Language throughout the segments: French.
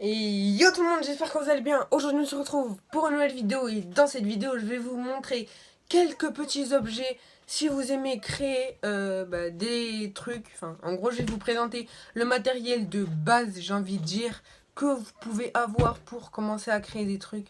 Et yo tout le monde, j'espère que vous allez bien. Aujourd'hui on se retrouve pour une nouvelle vidéo et dans cette vidéo je vais vous montrer quelques petits objets si vous aimez créer des trucs. Enfin en gros je vais vous présenter le matériel de base, j'ai envie de dire, que vous pouvez avoir pour commencer à créer des trucs.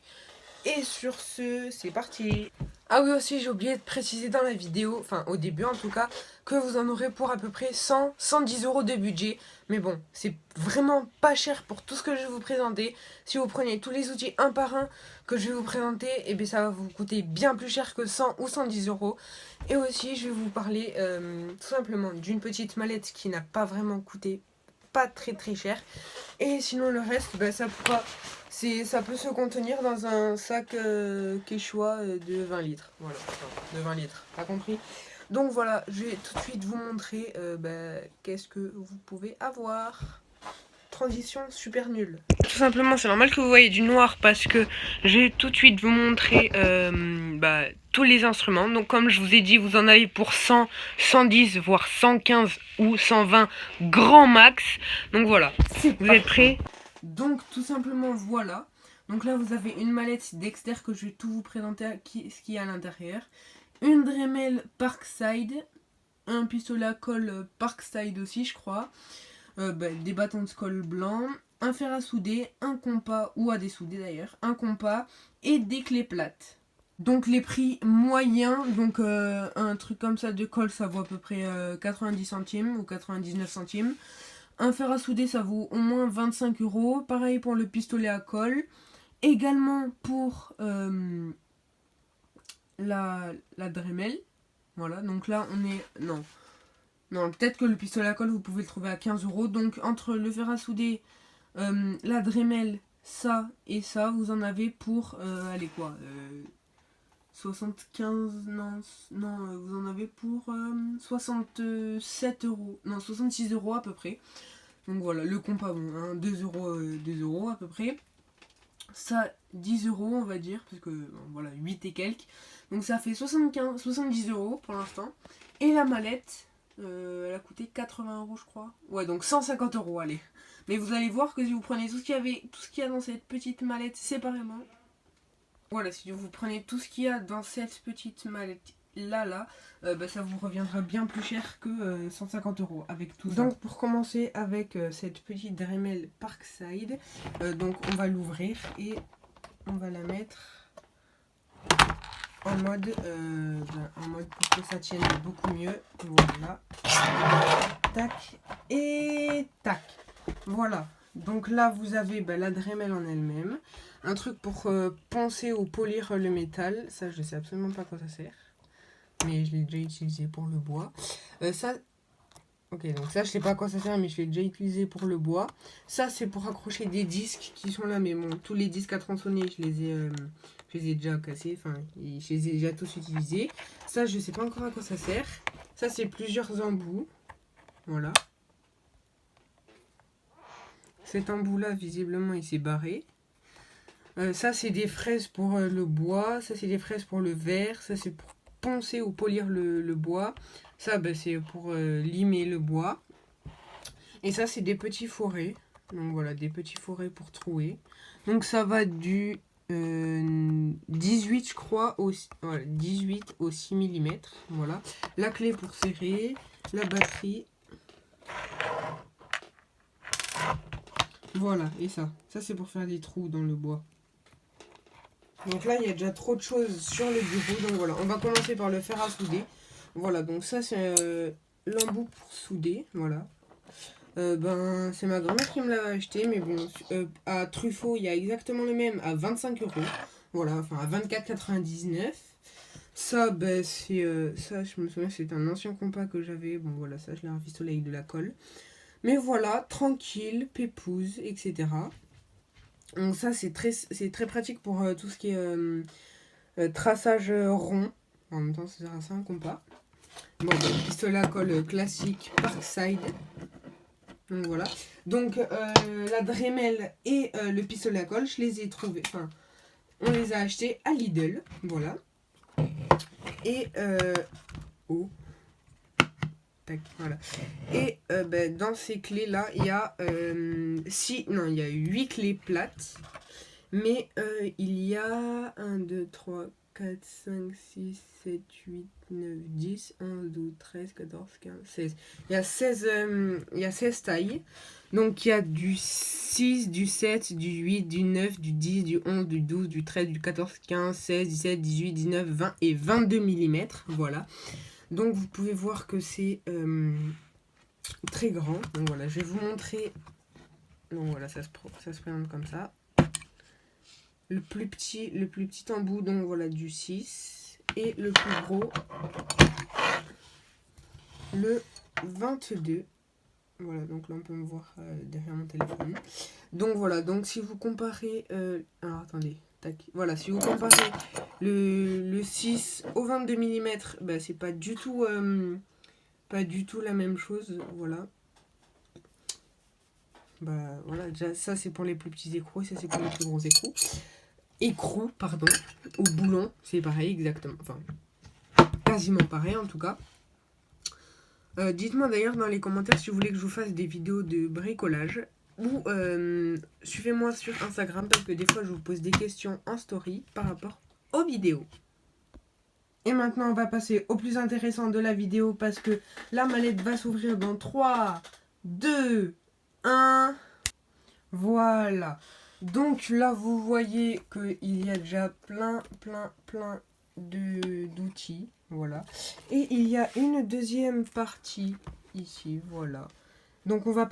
Et sur ce, c'est parti. Ah oui aussi, j'ai oublié de préciser dans la vidéo, enfin au début en tout cas, que vous en aurez pour à peu près 100-110 € de budget. Mais bon, c'est vraiment pas cher pour tout ce que je vais vous présenter. Si vous prenez tous les outils un par un que je vais vous présenter, et bien ça va vous coûter bien plus cher que 100 ou 110 €. Et aussi, je vais vous parler tout simplement d'une petite mallette qui n'a pas vraiment coûté pas très cher. Et sinon le reste, ça peut se contenir dans un sac Quechua de 20 litres. Voilà, enfin, de 20 litres, t'as compris? Donc voilà, je vais tout de suite vous montrer qu'est-ce que vous pouvez avoir. Transition super nulle. Tout simplement, c'est normal que vous voyez du noir parce que je vais tout de suite vous montrer tous les instruments. Donc comme je vous ai dit, vous en avez pour 100, 110, voire 115 ou 120 grand max. Donc voilà, vous êtes prêts? Donc tout simplement voilà. Donc là vous avez une mallette Dexter que je vais tout vous présenter ce qu'il y a à l'intérieur. Une Dremel Parkside, un pistolet à colle Parkside aussi je crois. Des bâtons de colle blancs, un fer à souder, un compas, ou à dessouder d'ailleurs, un compas et des clés plates. Donc les prix moyens, donc un truc comme ça de colle ça vaut à peu près 90 centimes ou 99 centimes. Un fer à souder ça vaut au moins 25 €. Pareil pour le pistolet à colle. Également pour la Dremel. Voilà, donc là on est... Non, peut-être que le pistolet à colle, vous pouvez le trouver à 15 €. Donc, entre le fer à souder, la Dremel, ça et ça, vous en avez pour, allez quoi, 75, non, vous en avez pour 67 €, non, 66 € à peu près. Donc voilà, le compas, bon, hein, 2 € à peu près. Ça, 10 € on va dire, parce que, bon, voilà, 8 et quelques. Donc ça fait 70 € pour l'instant. Et la mallette, elle a coûté 80 € je crois. Ouais, donc 150 € allez. Mais vous allez voir que si vous prenez tout ce qu'il y a dans cette petite mallette séparément, voilà, si vous prenez tout ce qu'il y a dans cette petite mallette ça vous reviendra bien plus cher que 150 € avec tout ça. Donc pour commencer avec cette petite Dremel Parkside, donc on va l'ouvrir et on va la mettre en mode pour que ça tienne beaucoup mieux. Voilà. Tac et tac. Voilà. Donc là vous avez la Dremel en elle-même. Un truc pour poncer ou polir le métal. Ça je sais absolument pas à quoi ça sert. Mais je l'ai déjà utilisé pour le bois. Ok, donc ça je sais pas à quoi ça sert mais je l'ai déjà utilisé pour le bois. Ça c'est pour accrocher des disques qui sont là mais bon, tous les disques à tronçonner je les ai déjà cassés, enfin je les ai déjà tous utilisés. Ça je sais pas encore à quoi ça sert. Ça c'est plusieurs embouts. Voilà. Cet embout là visiblement il s'est barré. Ça c'est des fraises pour le bois. Ça c'est des fraises pour le verre. Ça c'est pour poncer ou polir le bois. Ça c'est pour limer le bois. Et ça, c'est des petits fourrés. Donc voilà, des petits fourrés pour trouer. Donc ça va du 18, je crois, 18 au 6 mm. Voilà. La clé pour serrer. La batterie. Voilà, et ça. Ça, c'est pour faire des trous dans le bois. Donc là, il y a déjà trop de choses sur le bureau. Donc voilà, on va commencer par le fer à souder. Voilà, donc ça, c'est l'embout pour souder. Voilà. C'est ma grand-mère qui me l'avait acheté, mais bon, à Truffaut, il y a exactement le même à 25 €. Voilà, enfin à 24,99 €. Ça, ça, je me souviens, c'est un ancien compas que j'avais. Bon, voilà, ça, je l'ai rafistolé avec de la colle. Mais voilà, tranquille, pépouze, etc. Donc, ça, c'est très pratique pour tout ce qui est traçage rond. En même temps, c'est un compas. Bon, pistolet à colle classique Parkside. Donc voilà. Donc la Dremel et le pistolet à colle, je les ai trouvés. Enfin, on les a achetés à Lidl. Voilà. Et oh. Tac, voilà. Et dans ces clés-là, il y a il y a 8 clés plates. Mais il y a 1, 2, 3, 4, 5, 6, 7, 8, 9, 10, 11, 12, 13, 14, 15, 16. Il y a 16 tailles. Donc il y a du 6, du 7, du 8, du 9, du 10, du 11, du 12, du 13, du 14, 15, 16, 17, 18, 19, 20 et 22 mm. Voilà. Donc vous pouvez voir que c'est très grand. Donc voilà, je vais vous montrer. Donc voilà, ça se présente comme ça. Le plus petit embout, donc voilà, du 6. Et le plus gros, le 22. Voilà, donc là on peut me voir derrière mon téléphone. Donc voilà, donc si vous comparez... alors attendez, tac. Voilà, si vous comparez le 6 au 22 mm, bah, c'est pas du tout la même chose. Voilà. Bah voilà, déjà ça c'est pour les plus petits écrous, ça c'est pour les plus gros écrous. Écrou, pardon, ou boulon, c'est pareil exactement, enfin quasiment pareil en tout cas. Dites-moi d'ailleurs dans les commentaires si vous voulez que je vous fasse des vidéos de bricolage ou suivez-moi sur Instagram parce que des fois je vous pose des questions en story par rapport aux vidéos. Et maintenant on va passer au plus intéressant de la vidéo parce que la mallette va s'ouvrir dans 3, 2, 1, voilà. Donc là, vous voyez qu'il y a déjà plein d'outils. Voilà. Et il y a une deuxième partie ici. Voilà. Donc on va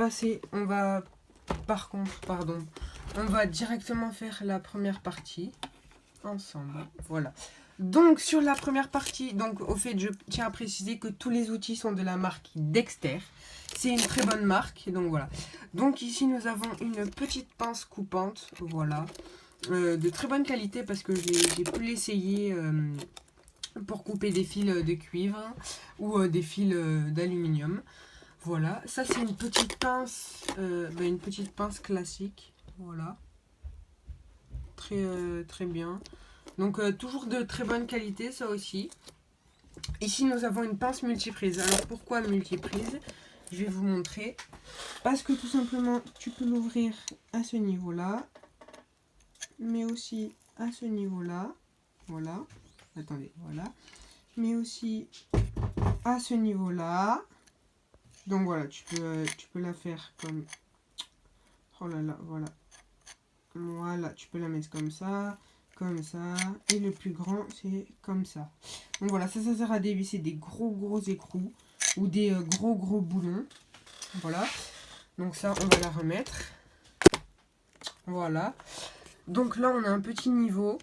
directement faire la première partie ensemble. Voilà. Donc sur la première partie, donc au fait, je tiens à préciser que tous les outils sont de la marque Dexter. C'est une très bonne marque, donc voilà. Donc ici nous avons une petite pince coupante, voilà, de très bonne qualité parce que j'ai pu l'essayer pour couper des fils de cuivre ou des fils d'aluminium. Voilà, ça c'est une petite pince classique, voilà, très bien. Donc toujours de très bonne qualité, ça aussi. Ici nous avons une pince multiprise. Alors pourquoi multiprise? Je vais vous montrer. Parce que tout simplement tu peux l'ouvrir à ce niveau là, mais aussi à ce niveau là. Voilà. Attendez, voilà. Mais aussi à ce niveau là. Donc voilà, tu peux la faire comme... Oh là là, voilà. Voilà, tu peux la mettre comme ça. Et le plus grand c'est comme ça. Donc voilà, ça sert à dévisser des gros écrous ou des gros boulons. Voilà, donc ça on va la remettre. Voilà, donc là on a un petit niveau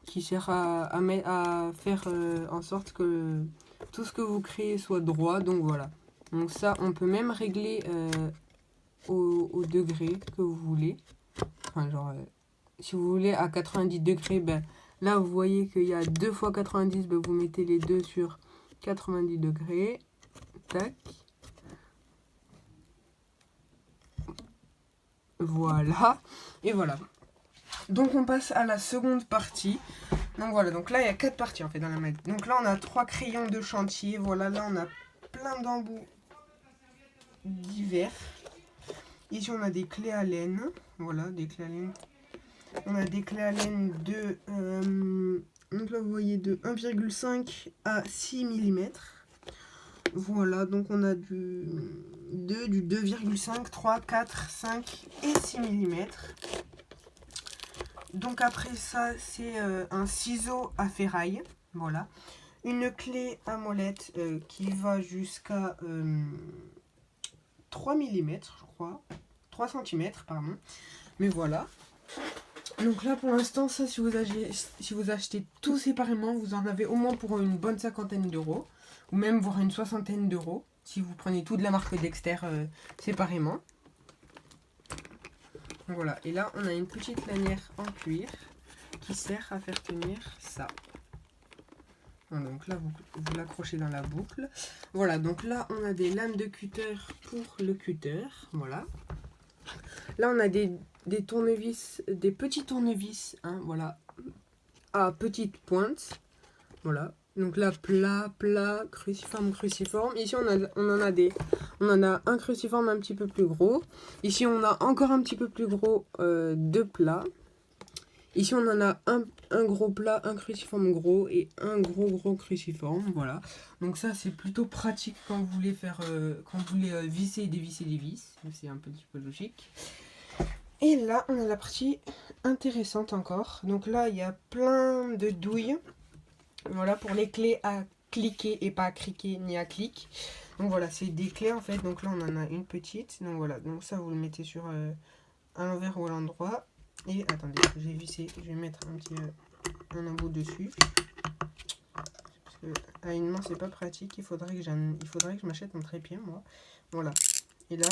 qui sert à faire en sorte que tout ce que vous créez soit droit. Donc voilà, donc ça on peut même régler au degré que vous voulez. Enfin genre si vous voulez à 90 degrés, ben, là vous voyez qu'il y a 2 fois 90, ben, vous mettez les deux sur 90 degrés. Tac. Voilà. Et voilà. Donc on passe à la seconde partie. Donc voilà, donc là il y a 4 parties en fait dans la mallette. Donc là on a 3 crayons de chantier. Voilà, là on a plein d'embouts divers. Ici on a des clés à laine. Voilà, des clés à laine. On a des clés à laine de... donc là vous voyez de 1,5 à 6 mm. Voilà, donc on a du 2,5, 3, 4, 5 et 6 mm. Donc après ça, c'est un ciseau à ferraille. Voilà. Une clé à molette qui va jusqu'à 3 mm, je crois. 3 cm, pardon. Mais voilà. Donc là, pour l'instant, ça, si vous achetez tout séparément, vous en avez au moins pour une bonne 50aine d'euros. Ou même voire une 60aine d'euros. Si vous prenez tout de la marque Dexter séparément. Voilà, et là on a une petite lanière en cuir qui sert à faire tenir ça. Donc là vous l'accrochez dans la boucle. Voilà, donc là on a des lames de cutter pour le cutter. Voilà. Là on a des tournevis, des petits tournevis, hein, voilà, à petite pointe. Voilà, Donc là, plat, cruciforme. Ici, on en a un cruciforme un petit peu plus gros. Ici, on a encore un petit peu plus gros, deux plats. Ici, on en a un gros plat, un cruciforme gros et un gros cruciforme. Voilà. Donc ça, c'est plutôt pratique quand vous voulez quand vous voulez visser et dévisser les vis. C'est un petit peu logique. Et là, on a la partie intéressante encore. Donc là, il y a plein de douilles. Voilà, pour les clés à cliquer et pas à criquer ni à clic. Donc voilà, c'est des clés en fait. Donc là, on en a une petite. Donc voilà, donc ça, vous le mettez sur à l'envers ou à l'endroit. Et attendez, j'ai vissé, je vais mettre un embout dessus. Parce que à une main, c'est pas pratique. Il faudrait que je m'achète un trépied, moi. Voilà. Et là,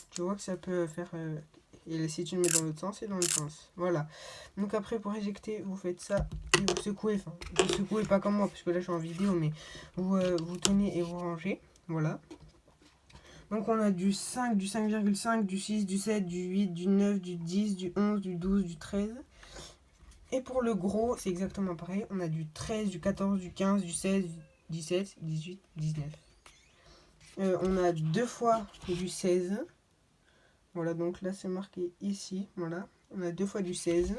tu vois que ça peut faire... et si tu le mets dans l'autre sens, c'est dans l'autre sens. Voilà. Donc après, pour éjecter, vous faites ça et vous secouez. Enfin, vous secouez pas comme moi, parce que là, je suis en vidéo, mais vous tenez et vous rangez. Voilà. Donc on a du 5, du 5,5, du 6, du 7, du 8, du 9, du 10, du 11, du 12, du 13. Et pour le gros, c'est exactement pareil. On a du 13, du 14, du 15, du 16, du 17, 18, 19. On a deux fois du 16. Voilà, donc là c'est marqué ici. Voilà, on a deux fois du 16.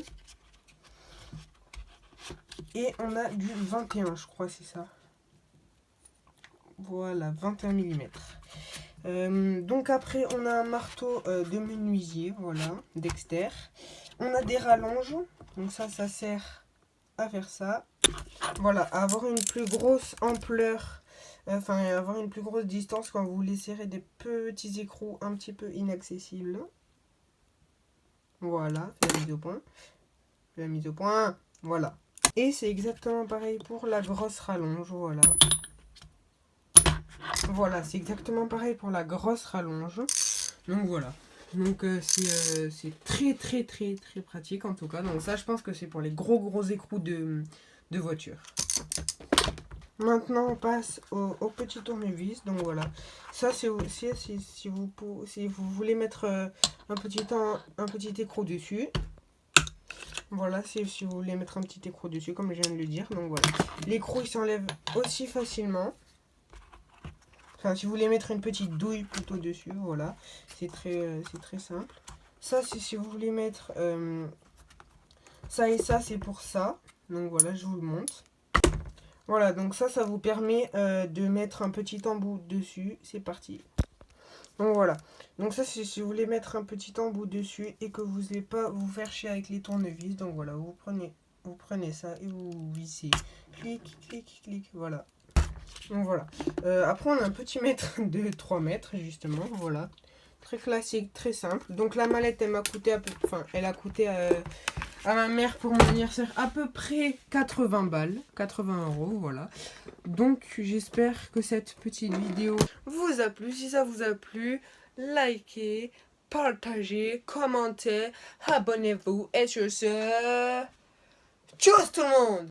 Et on a du 21, je crois, c'est ça. Voilà, 21 mm. Donc après, on a un marteau de menuisier, voilà, Dexter. On a des rallonges, donc ça sert à faire ça. Voilà, à avoir une plus grosse ampleur, enfin avoir une plus grosse distance quand vous voulez serrer des petits écrous un petit peu inaccessibles. Voilà, fais la mise au point. Fais la mise au point, voilà. Et c'est exactement pareil pour la grosse rallonge, voilà. Voilà, c'est exactement pareil pour la grosse rallonge. Donc voilà. Donc c'est très pratique en tout cas. Donc ça, je pense que c'est pour les gros écrous de voiture. Maintenant, on passe au petit tournevis. Donc voilà. Ça, c'est aussi si vous voulez mettre un petit écrou dessus. Voilà, c'est si vous voulez mettre un petit écrou dessus, comme je viens de le dire. Donc voilà. L'écrou, il s'enlève aussi facilement. Enfin, si vous voulez mettre une petite douille plutôt dessus, voilà. C'est très simple. Ça, c'est si vous voulez mettre ça et ça, c'est pour ça. Donc voilà, je vous le montre. Voilà, donc ça vous permet de mettre un petit embout dessus. C'est parti. Donc voilà. Donc ça, c'est si vous voulez mettre un petit embout dessus et que vous n'allez pas vous faire chier avec les tournevis. Donc voilà, vous prenez ça et vous vissez. Clic, voilà. Donc voilà. Après, on a un petit mètre de 3 mètres, justement. Voilà. Très classique, très simple. Donc la mallette, elle m'a coûté elle a coûté à ma mère pour mon anniversaire à peu près 80 balles. 80 €, voilà. Donc j'espère que cette petite vidéo vous a plu. Si ça vous a plu, likez, partagez, commentez, abonnez-vous. Et sur ce, tchuss tout le monde!